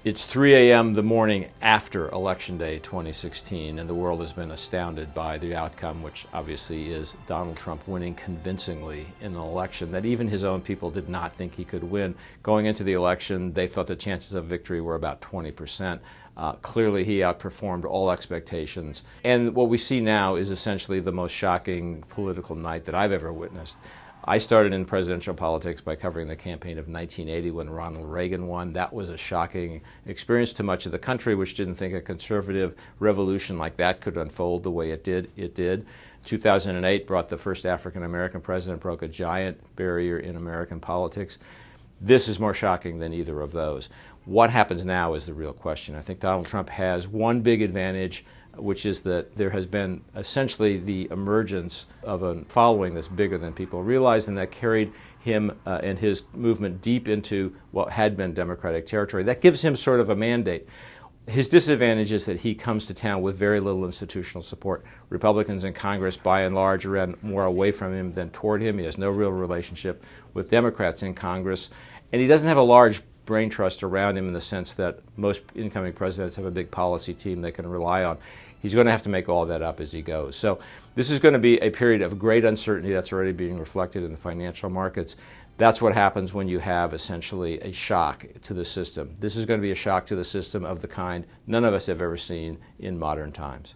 It's 3 a.m. the morning after Election Day 2016, and the world has been astounded by the outcome, which obviously is Donald Trump winning convincingly in an election that even his own people did not think he could win. Going into the election, they thought the chances of victory were about 20%. Clearly, he outperformed all expectations. And what we see now is essentially the most shocking political night that I've ever witnessed. I started in presidential politics by covering the campaign of 1980 when Ronald Reagan won. That was a shocking experience to much of the country, which didn't think a conservative revolution like that could unfold the way it did. It did. 2008 brought the first African-American president, broke a giant barrier in American politics. This is more shocking than either of those. What happens now is the real question. I think Donald Trump has one big advantage, which is that there has been essentially the emergence of a following that's bigger than people realize, and that carried him and his movement deep into what had been Democratic territory. That gives him sort of a mandate. His disadvantage is that he comes to town with very little institutional support. Republicans in Congress, by and large, ran more away from him than toward him. He has no real relationship with Democrats in Congress, and he doesn't have a large brain trust around him in the sense that most incoming presidents have a big policy team they can rely on. He's going to have to make all that up as he goes. So this is going to be a period of great uncertainty that's already being reflected in the financial markets. That's what happens when you have essentially a shock to the system. This is going to be a shock to the system of the kind none of us have ever seen in modern times.